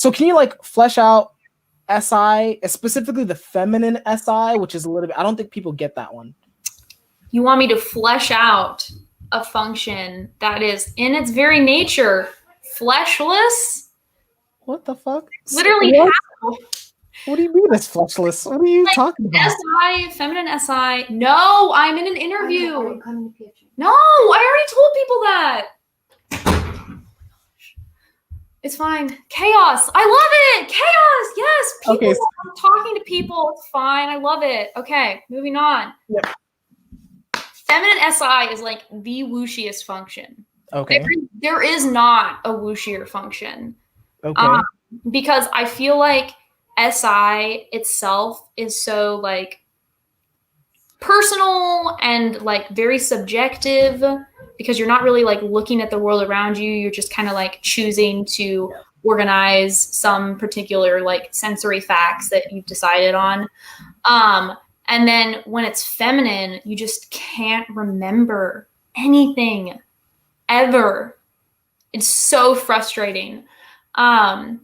So can you like flesh out SI, specifically the feminine SI, which is a little bit, I don't think people get that one. You want me to flesh out a function that is in its very nature fleshless? What the fuck? Literally how? What do you mean it's fleshless? What are you talking about? SI, feminine SI. No, I'm in an interview. No, I already told people that. It's fine. Chaos. I love it. Chaos. Yes. People talking to people. It's fine. I love it. Okay. Moving on. Yep. Feminine SI is like the whooshiest function. Okay. There is not a whooshier function. Okay. Because I feel like SI itself is so like personal and like very subjective, because you're not really like looking at the world around you. You're just kind of like choosing to organize some particular like sensory facts that you've decided on. And then when it's feminine, you just can't remember anything ever. It's so frustrating. And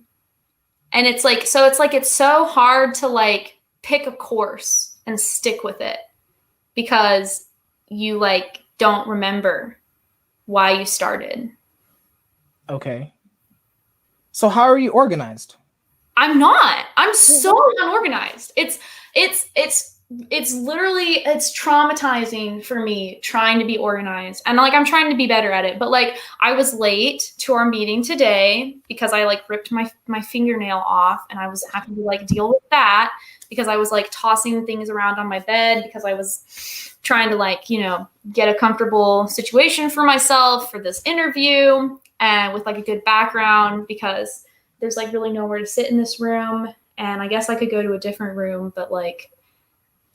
it's like, it's so hard to like pick a course and stick with it because you like don't remember why you started. Okay. So how are you organized? I'm not. I'm so unorganized. It's literally, it's traumatizing for me trying to be organized. And like, I'm trying to be better at it. But like, I was late to our meeting today because I like ripped my fingernail off, and I was having to like deal with that because I was like tossing things around on my bed because I was trying to like, you know, get a comfortable situation for myself for this interview and with like a good background, because there's like really nowhere to sit in this room. And I guess I could go to a different room, but like,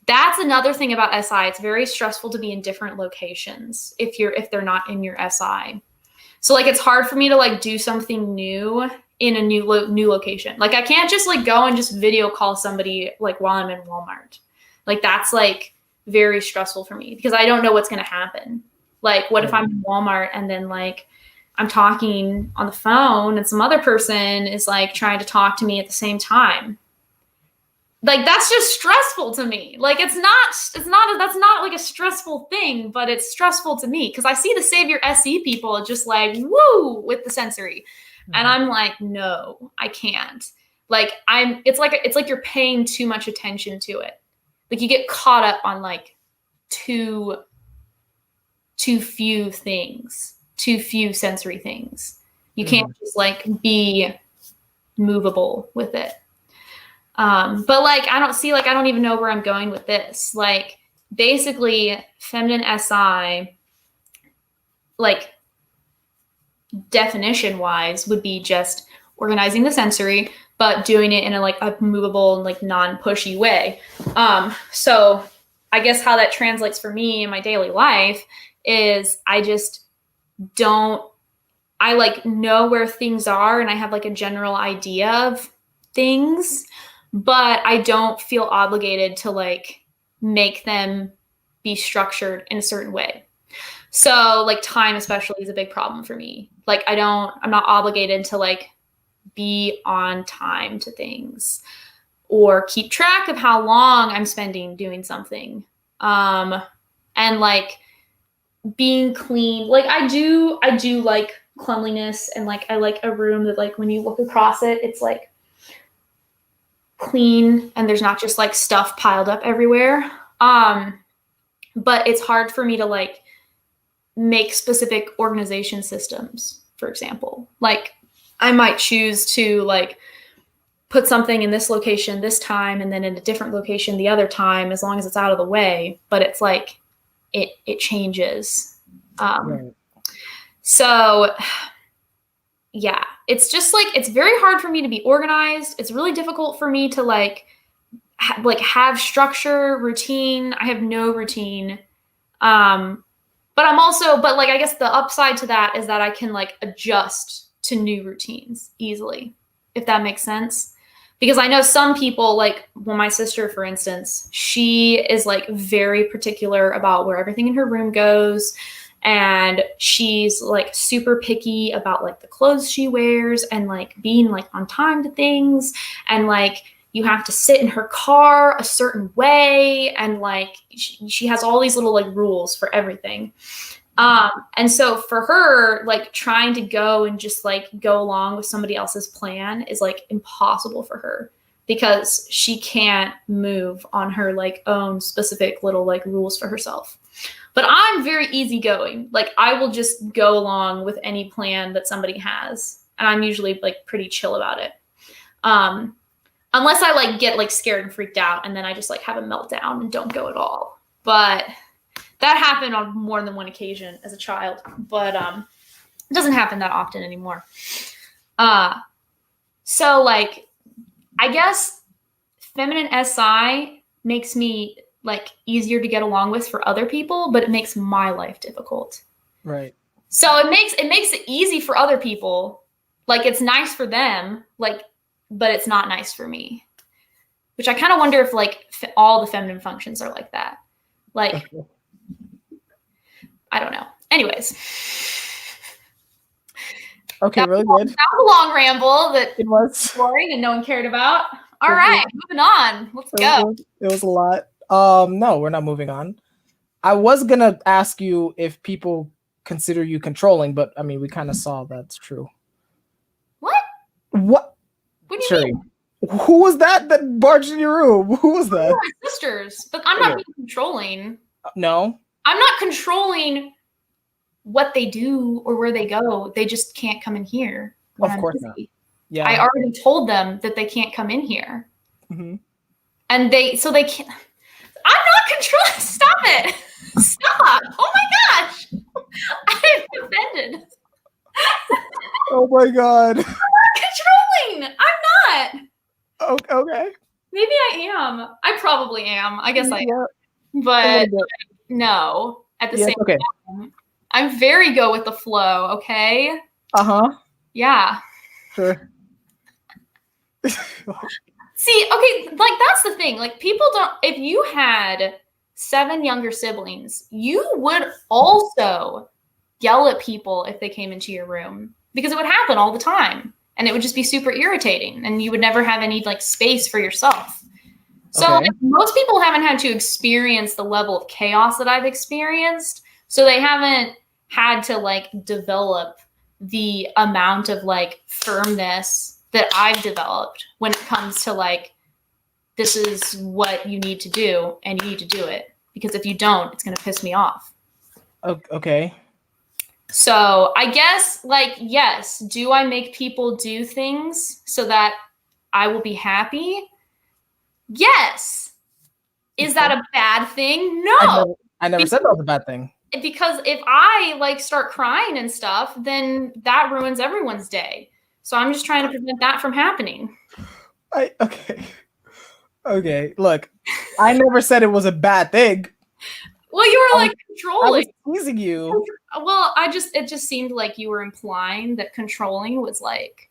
that's another thing about SI. It's very stressful to be in different locations if they're not in your SI. So like, it's hard for me to like do something new in a new location. Like I can't just like go and just video call somebody like while I'm in Walmart. Like that's like very stressful for me because I don't know what's going to happen. Like what if I'm in Walmart and then like I'm talking on the phone and some other person is like trying to talk to me at the same time? Like that's just stressful to me. Like that's not like a stressful thing, but it's stressful to me because I see the Savior SE people just like woo with the sensory. And I'm like, no, I can't. Like it's like you're paying too much attention to it. Like you get caught up on like too few things, too few sensory things. You can't just like be movable with it. But like, I don't even know where I'm going with this. Like basically feminine SI, like definition wise would be just organizing the sensory, but doing it in a like a movable and like non-pushy way. So I guess how that translates for me in my daily life is I like know where things are and I have like a general idea of things, but I don't feel obligated to like make them be structured in a certain way. So like time especially is a big problem for me. Like I'm not obligated to like be on time to things or keep track of how long I'm spending doing something. And like being clean, like I do like cleanliness, and like I like a room that like when you look across it, it's like clean and there's not just like stuff piled up everywhere. But it's hard for me to like make specific organization systems, for example. Like I might choose to like put something in this location this time and then in a different location the other time, as long as it's out of the way, but it's like it changes. Right. So yeah, it's just like, it's very hard for me to be organized. It's really difficult for me to like have structure, routine. I have no routine. But like, I guess the upside to that is that I can like adjust to new routines easily, if that makes sense. Because I know some people, like, well, my sister, for instance, she is like very particular about where everything in her room goes and she's like super picky about like the clothes she wears and like being like on time to things, and like you have to sit in her car a certain way, and like she has all these little like rules for everything. And so for her, like trying to go and just like go along with somebody else's plan is like impossible for her, because she can't move on her like own specific little like rules for herself. But I'm very easygoing. Like I will just go along with any plan that somebody has, and I'm usually like pretty chill about it. Unless I like get like scared and freaked out, and then I just like have a meltdown and don't go at all. But that happened on more than one occasion as a child, but it doesn't happen that often anymore. So like, I guess feminine SI makes me like easier to get along with for other people, but it makes my life difficult. Right. So it makes it easy for other people. Like it's nice for them, like, but it's not nice for me. Which I kind of wonder if like all the feminine functions are like that. Like, okay. I don't know. Anyways. Okay, really good. That was a long ramble that it was boring and no one cared about. All right, moving on. Let's go. It was a lot. No, we're not moving on. I was gonna ask you if people consider you controlling, but I mean, we kind of saw that's true. What? What? What do you mean? Who was that barged in your room? Who was that? My sisters, but I'm not being controlling. No. I'm not controlling what they do or where they go. They just can't come in here. Of course not. Yeah. I already told them that they can't come in here. Mm-hmm. And they can't. I'm not controlling. Stop it. Stop. Oh my gosh. I'm offended. Oh my God. I'm not controlling. I'm not. Okay. Maybe I am. I probably am. I guess I am. But no. At the same time, I'm very go with the flow, okay? Uh-huh. Yeah. Sure. See, okay, like that's the thing. Like people don't, if you had 7 younger siblings, you would also yell at people if they came into your room, because it would happen all the time and it would just be super irritating and you would never have any like space for yourself. So like, most people haven't had to experience the level of chaos that I've experienced. So they haven't had to like develop the amount of like firmness that I've developed when it comes to like, this is what you need to do and you need to do it, because if you don't, it's going to piss me off. Okay. So I guess like, yes, do I make people do things so that I will be happy? Yes. Is that a bad thing? No. I never said that was a bad thing. Because if I like start crying and stuff, then that ruins everyone's day. So I'm just trying to prevent that from happening. Okay. Look, I never said it was a bad thing. Well, you were like controlling. I was teasing you. Well, it just seemed like you were implying that controlling was like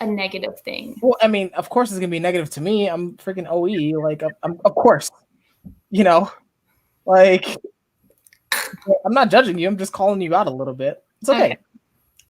a negative thing. Well, I mean, of course it's gonna be negative to me. I'm freaking OE. Like, I'm of course, you know, like I'm not judging you. I'm just calling you out a little bit. It's okay.